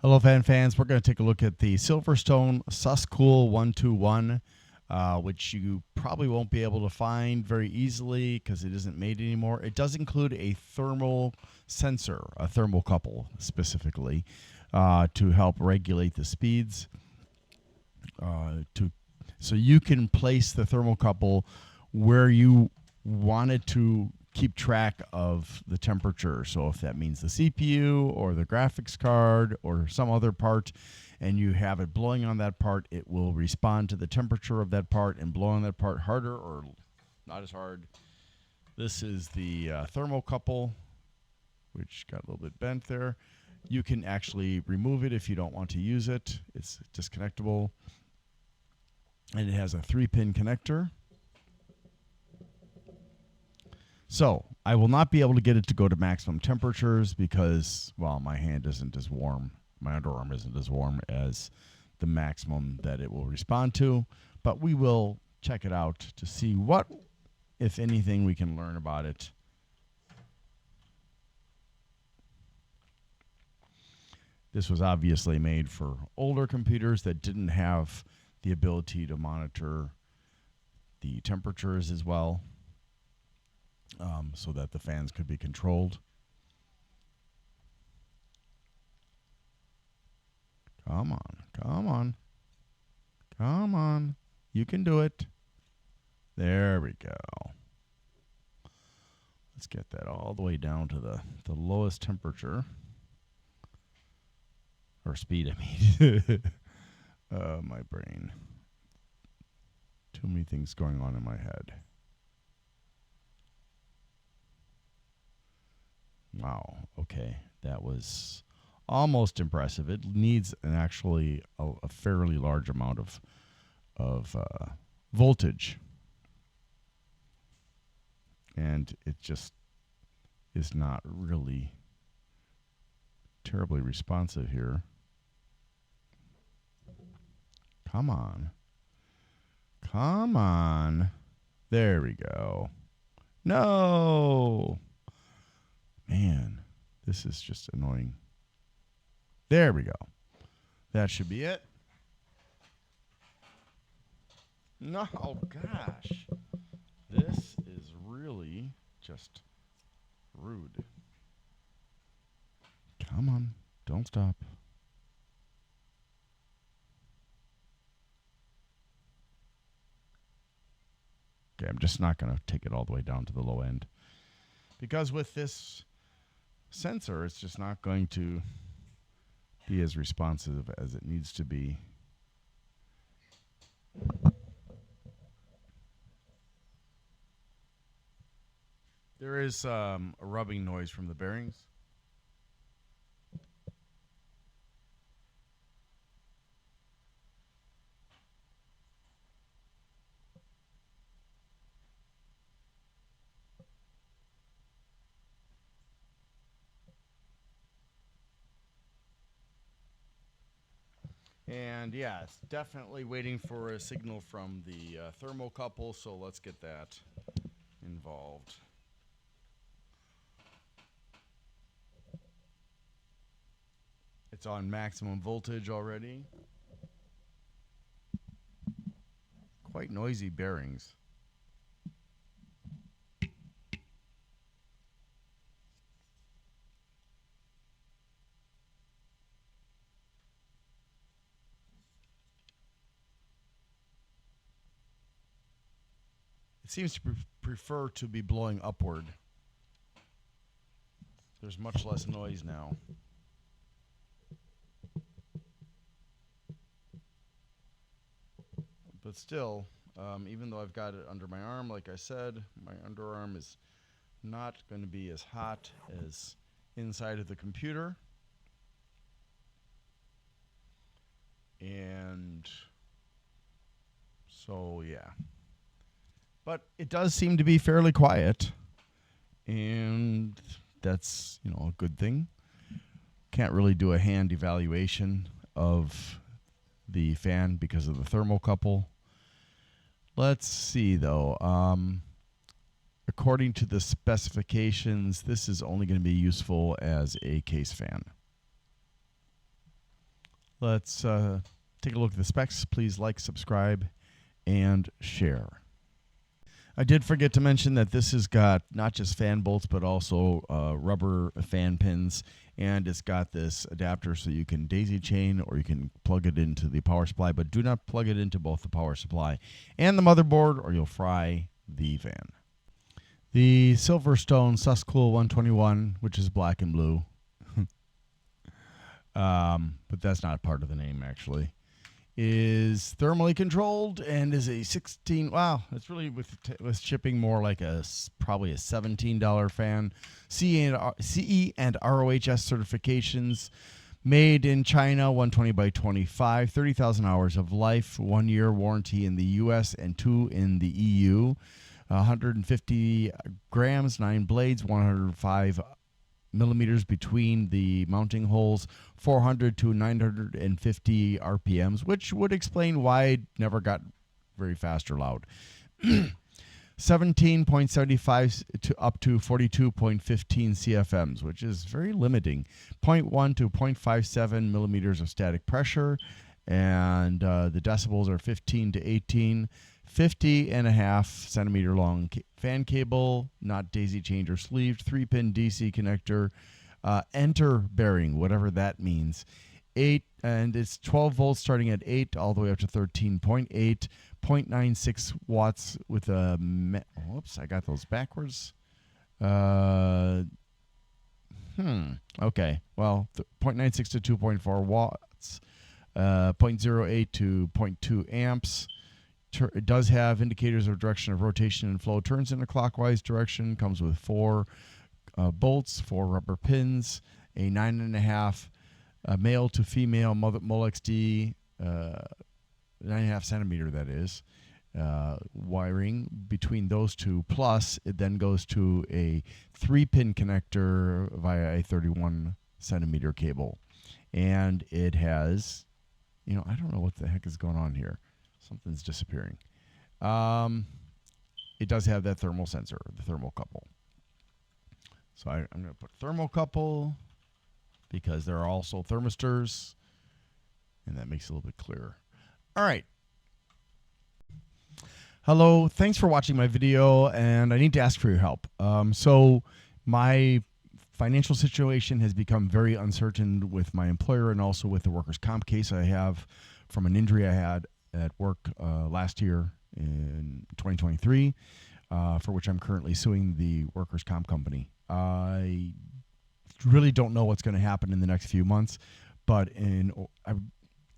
Hello, fans. We're going to take a look at the Silverstone Suscool 121, which you probably won't be able to find very easily because it isn't made anymore. It does include a thermal sensor, a thermocouple specifically, to help regulate the speeds. So you can place the thermocouple where you want it to keep track of the temperature. So if that means the CPU or the graphics card or some other part, and you have it blowing on that part, it will respond to the temperature of that part and blow on that part harder or not as hard. This is the thermocouple, which got a little bit bent there. You can actually remove it if you don't want to use it. It's disconnectable. And it has a 3-pin connector. So I will not be able to get it to go to maximum temperatures because, well, my hand isn't as warm. My underarm isn't as warm as the maximum that it will respond to. But we will check it out to see what, if anything, we can learn about it. This was obviously made for older computers that didn't have the ability to monitor the temperatures as well. So that the fans could be controlled. Come on. You can do it. There we go. Let's get that all the way down to the lowest temperature. Or speed, I mean. My brain. Too many things going on in my head. Wow. Okay. That was almost impressive. It needs actually a fairly large amount of voltage, and it just is not really terribly responsive here. Come on. There we go. No. Man, this is just annoying. There we go. That should be it. No, gosh. This is really just rude. Come on. Don't stop. Okay, I'm just not going to take it all the way down to the low end. Because with this sensor, it's just not going to be as responsive as it needs to be. There is a rubbing noise from the bearings. And yeah, it's definitely waiting for a signal from the thermocouple, so let's get that involved. It's on maximum voltage already. Quite noisy bearings. It seems to prefer to be blowing upward. There's much less noise now. But still, even though I've got it under my arm, like I said, my underarm is not going to be as hot as inside of the computer. And so, yeah. But it does seem to be fairly quiet. And that's, a good thing. Can't really do a hand evaluation of the fan because of the thermocouple. Let's see, though. According to the specifications, this is only going to be useful as a case fan. let's take a look at the specs. Please like, subscribe, and share. I did forget to mention that this has got not just fan bolts, but also rubber fan pins, and it's got this adapter so you can daisy chain or you can plug it into the power supply, but do not plug it into both the power supply and the motherboard or you'll fry the fan. The Silverstone Suscool 121, which is black and blue, but that's not part of the name actually, is thermally controlled and is a 16. Wow, it's really with shipping more like probably a $17 fan. CE and ROHS certifications, made in China, 120 by 25, 30,000 hours of life, 1 year warranty in the U.S. and 2 in the EU. 150 grams, 9 blades, 105 millimeters between the mounting holes, 400 to 950 RPMs, which would explain why it never got very fast or loud. 17.75 to up to 42.15 CFMs, which is very limiting. 0.1 to 0.57 millimeters of static pressure, and the decibels are 15 to 18. 50.5 centimeter long fan cable, not daisy chained or sleeved, 3-pin DC connector, enter bearing, whatever that means. 8, and it's 12 volts starting at 8 all the way up to 13.8, 0.96 watts with a, whoops, I got those backwards. Okay, well, 0.96 to 2.4 watts, 0.08 to 0.2 amps. It does have indicators of direction of rotation and flow. Turns in a clockwise direction. Comes with 4 bolts, 4 rubber pins, a 9.5 male to female Molex D 9.5 centimeter, that is, wiring between those two. Plus, it then goes to a 3-pin connector via a 31 centimeter cable, and it has, I don't know what the heck is going on here. Something's disappearing. It does have that thermal sensor, the thermocouple. So I'm going to put thermocouple because there are also thermistors, and that makes it a little bit clearer. All right. Hello. Thanks for watching my video, and I need to ask for your help. So my financial situation has become very uncertain with my employer and also with the workers' comp case I have from an injury I had at work last year in 2023, for which I'm currently suing the workers' comp company. I really don't know what's going to happen in the next few months, but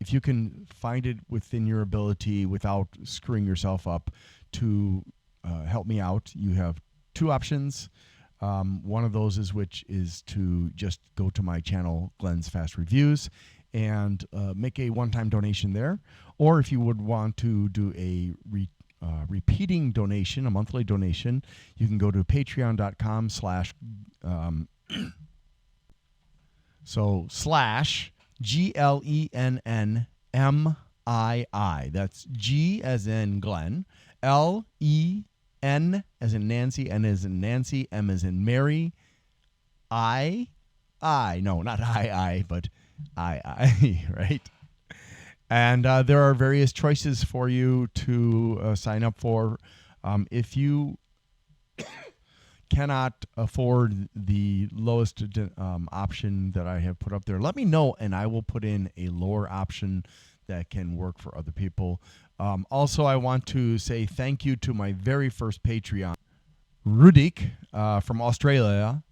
if you can find it within your ability without screwing yourself up to help me out, you have 2 options. One of those is to just go to my channel, Glenn's Fast Reviews, and make a one-time donation there. Or if you would want to do a repeating donation, a monthly donation, you can go to patreon.com slash GLENNMII. That's G as in Glenn, LEN as in Nancy, N as in Nancy, M as in Mary, no, not but I, right? And there are various choices for you to sign up for. If you cannot afford the lowest option that I have put up there, let me know, and I will put in a lower option that can work for other people. Also, I want to say thank you to my very first Patreon, Rudik from Australia,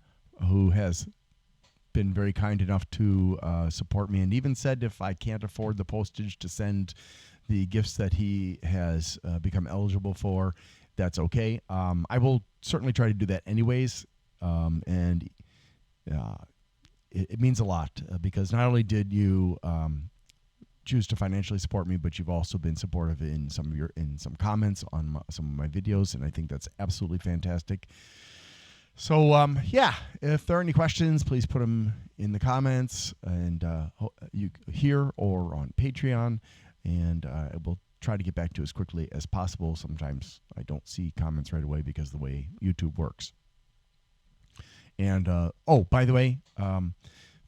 who has been very kind enough to support me, and even said if I can't afford the postage to send the gifts that he has become eligible for, that's okay. I will certainly try to do that anyways, and it means a lot because not only did you choose to financially support me, but you've also been supportive in some comments on some of my videos, and I think that's absolutely fantastic. So, yeah, if there are any questions, please put them in the comments, and you here or on Patreon, and I will try to get back to you as quickly as possible. Sometimes I don't see comments right away because of the way YouTube works. And, oh, by the way,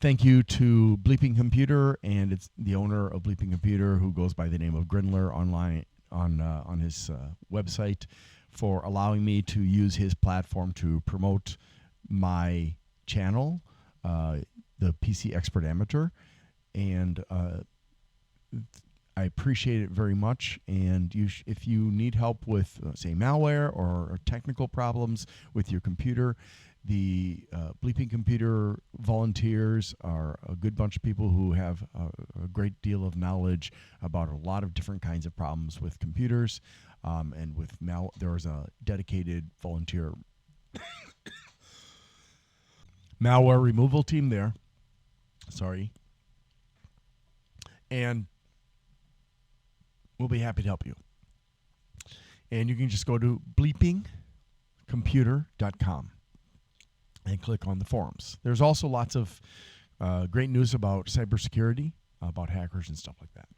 Thank you to Bleeping Computer, and it's the owner of Bleeping Computer, who goes by the name of Grindler online on his website, for allowing me to use his platform to promote my channel, the PC Expert Amateur, and I appreciate it very much. And if you need help with, say, malware or technical problems with your computer, the Bleeping Computer volunteers are a good bunch of people who have a great deal of knowledge about a lot of different kinds of problems with computers. And with there was a dedicated volunteer malware removal team there. Sorry. And we'll be happy to help you. And you can just go to bleepingcomputer.com and click on the forums. There's also lots of great news about cybersecurity, about hackers and stuff like that.